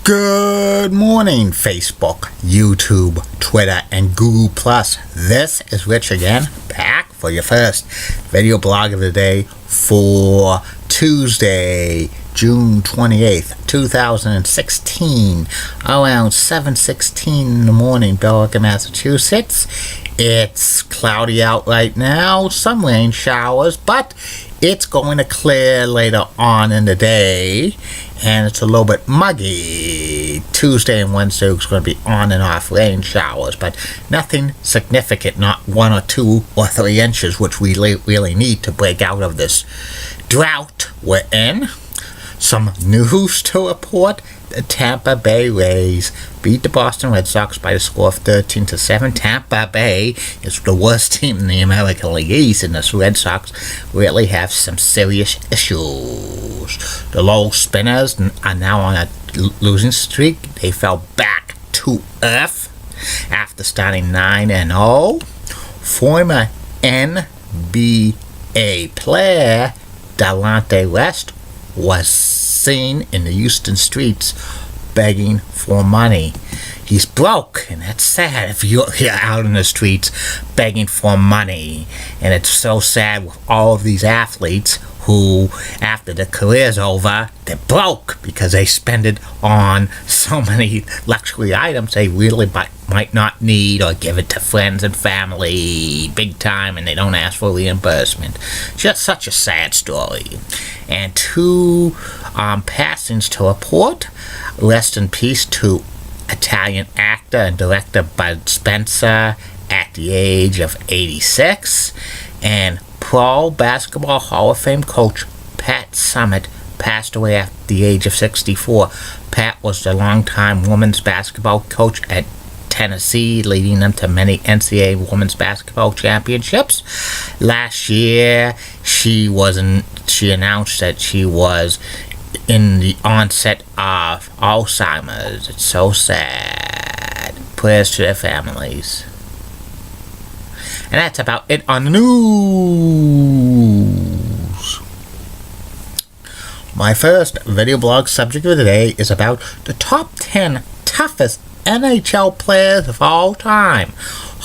Good morning, Facebook, YouTube, Twitter, and Google+. This is Rich again, back for your first video blog of the day for Tuesday, June 28th, 2016, around 7:16 in the morning, Billerica, Massachusetts. It's cloudy out right now, some rain showers, but it's going to clear later on in the day, and it's a little bit muggy. Tuesday and Wednesday it's going to be on and off rain showers, but nothing significant, not 1 or 2 or 3 inches, which we really need to break out of this drought we're in. Some news to report. The Tampa Bay Rays beat the Boston Red Sox by a score of 13-7. Tampa Bay is the worst team in the American League East, and the Red Sox really have some serious issues. The low spinners are now on a losing streak. They fell back to earth after starting 9-0. Former NBA player Delonte West was seen in the Houston streets begging for money. He's broke, and that's sad if you're out in the streets begging for money. And it's so sad with all of these athletes who, after their career's over, they're broke because they spend it on so many luxury items they really might not need, or give it to friends and family big time, and they don't ask for reimbursement. Just such a sad story. And 2 passings to report. Rest in peace to Italian actor and director Bud Spencer at the age of 86. And Pro Basketball Hall of Fame coach Pat Summitt passed away at the age of 64. Pat was the longtime women's basketball coach at Tennessee, leading them to many NCAA women's basketball championships. Last year, she announced that she was in the onset of Alzheimer's. It's so sad. Prayers to their families. And that's about it on the news. My first video blog subject of the day is about the top 10 toughest NHL players of all time.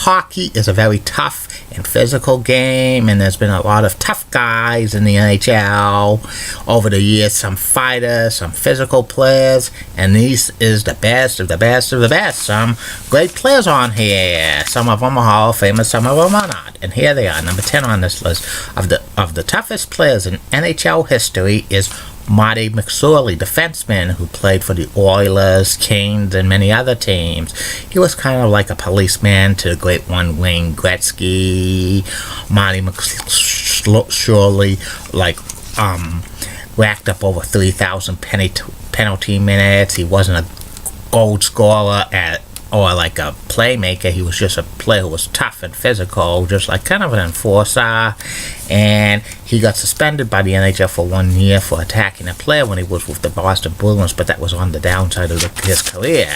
Hockey is a very tough and physical game, and there's been a lot of tough guys in the NHL over the years. Some fighters, some physical players, and these is the best of the best of the best. Some great players on here. Some of them are Hall of Famers, some of them are not. And here they are. Number 10 on this list of the toughest players in NHL history is Marty McSorley, defenseman who played for the Oilers, Canes, and many other teams. He was kind of like a policeman to the great one Wayne Gretzky. Marty McSorley, racked up over 3,000 penalty minutes. He wasn't a goal scorer or like a playmaker. He was just a player who was tough and physical, just like kind of an enforcer. And he got suspended by the NHL for 1 year for attacking a player when he was with the Boston Bruins, but that was on the downside of his career.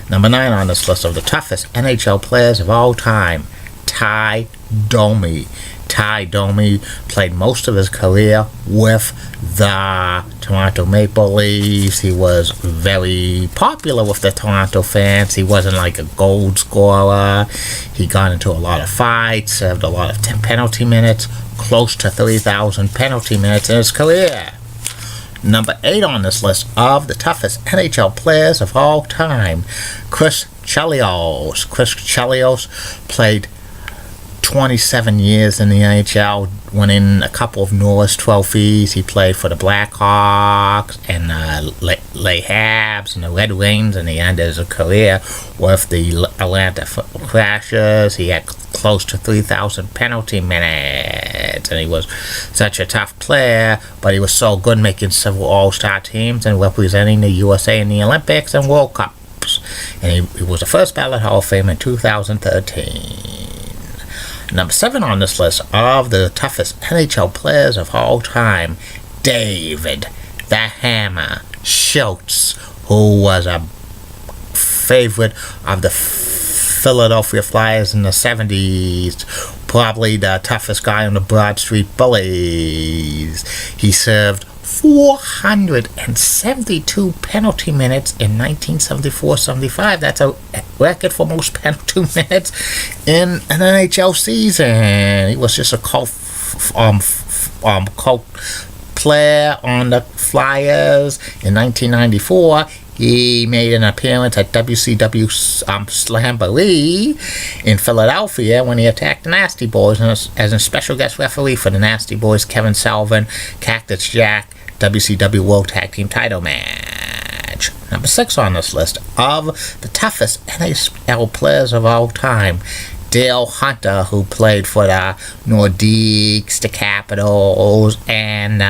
Number 9 on this list of the toughest NHL players of all time, Ty Domi. Ty Domi played most of his career with the Toronto Maple Leafs. He was very popular with the Toronto fans. He wasn't like a goal scorer. He got into a lot of fights, served a lot of penalty minutes, close to 3,000 penalty minutes in his career. Number 8 on this list of the toughest NHL players of all time, Chris Chelios. Chris Chelios played 27 years in the NHL, winning a couple of Norris trophies. He played for the Blackhawks and the Habs and the Red Wings, and he ended his career with the Atlanta Thrashers. He had close to 3,000 penalty minutes, and he was such a tough player, but he was so good, making several all-star teams and representing the USA in the Olympics and World Cups. And he was the first ballot Hall of Fame in 2013. Number 7 on this list of the toughest NHL players of all time, David the Hammer Schultz, who was a favorite of the Philadelphia Flyers in the 70s, probably the toughest guy on the Broad Street Bullies. He served 472 penalty minutes in 1974-75. That's a record for most penalty minutes in an NHL season. He was just a cult player on the Flyers. In 1994, he made an appearance at WCW Slamboree in Philadelphia when he attacked the Nasty Boys as a special guest referee for the Nasty Boys' Kevin Sullivan, Cactus Jack WCW World Tag Team title match. Number 6 on this list of the toughest NHL players of all time. Dale Hunter, who played for the Nordiques, the Capitals, and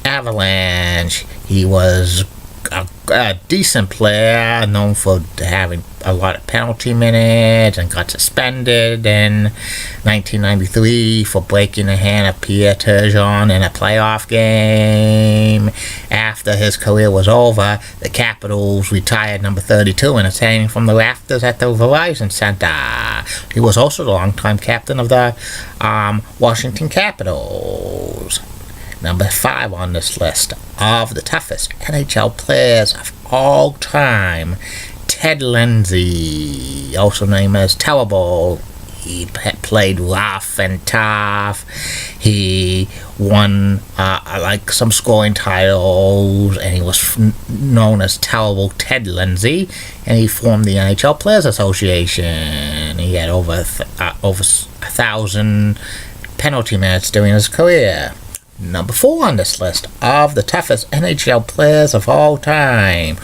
Avalanche. He was a decent player, known for having a lot of penalty minutes, and got suspended in 1993 for breaking the hand of Pierre Turgeon in a playoff game. After his career was over, the Capitals retired number 32 and is hanging from the rafters at the Verizon Center. He was also the longtime captain of the Washington Capitals. Number 5 on this list of the toughest NHL players of all time, Ted Lindsay, also named as Terrible. He played rough and tough. He won some scoring titles, and he was known as Terrible Ted Lindsay. And he formed the NHL Players Association. He had over 1,000 penalty minutes during his career. Number 4 on this list of the toughest NHL players of all time,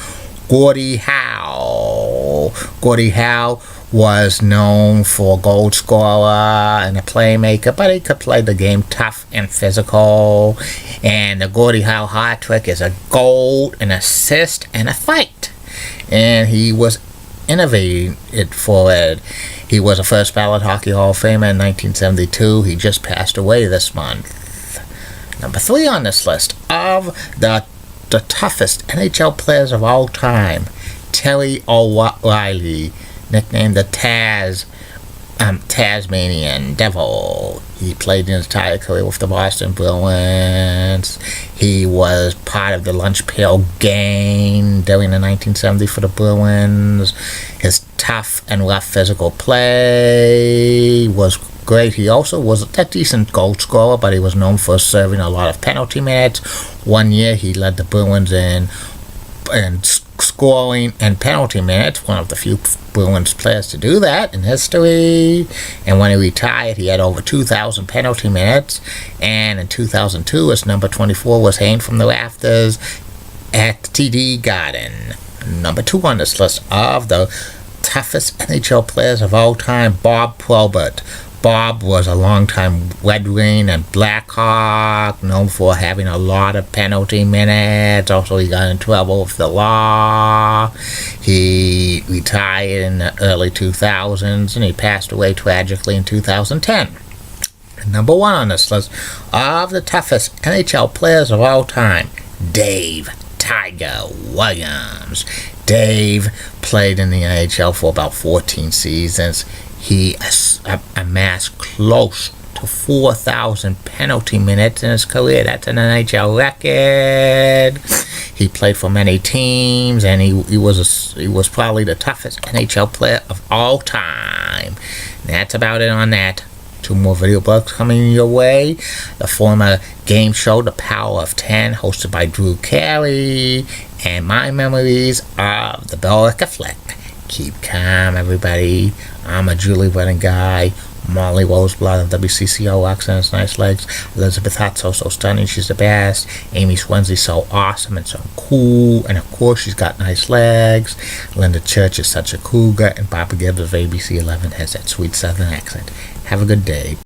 Gordie Howe. Gordie Howe was known for a goal scorer and a playmaker, but he could play the game tough and physical. And the Gordie Howe hat trick is a goal, an assist, and a fight. And he was innovated for it. He was a first ballot Hockey Hall of Famer in 1972. He just passed away this month. Number 3 on this list of the toughest NHL players of all time, Terry O'Reilly, nicknamed the Tasmanian Devil. He played his entire career with the Boston Bruins. He was part of the lunch pail gang during the 1970s for the Bruins. His tough and rough physical play was great. He also was a decent goal scorer, but he was known for serving a lot of penalty minutes. One year he led the Bruins in scoring and penalty minutes, one of the few Bruins players to do that in history. And when he retired, he had over 2,000 penalty minutes. And in 2002, his number 24 was hanging from the rafters at the TD Garden. Number 2 on this list of the toughest NHL players of all time, Bob Probert. Bob was a longtime Red Wing and Blackhawk, known for having a lot of penalty minutes. Also, he got in trouble with the law. He retired in the early 2000s, and he passed away tragically in 2010. Number 1 on this list of the toughest NHL players of all time, Dave Tiger Williams. Dave played in the NHL for about 14 seasons. He amassed close to 4,000 penalty minutes in his career. That's an NHL record. He played for many teams, and he was probably the toughest NHL player of all time. And that's about it on that. 2 more video blogs coming your way. The former game show, The Power of 10, hosted by Drew Carey, and my memories of the Belica Flick. Keep calm, everybody. I'm a Julie Brennan guy. Molly Roseblood of WCCO, Roxanne's Nice Legs. Elizabeth Hutt, so stunning, she's the best. Amy Swensley's so awesome and so cool. And of course, she's got nice legs. Linda Church is such a cougar. And Barbara Gibbs of ABC 11 has that sweet southern accent. Have a good day.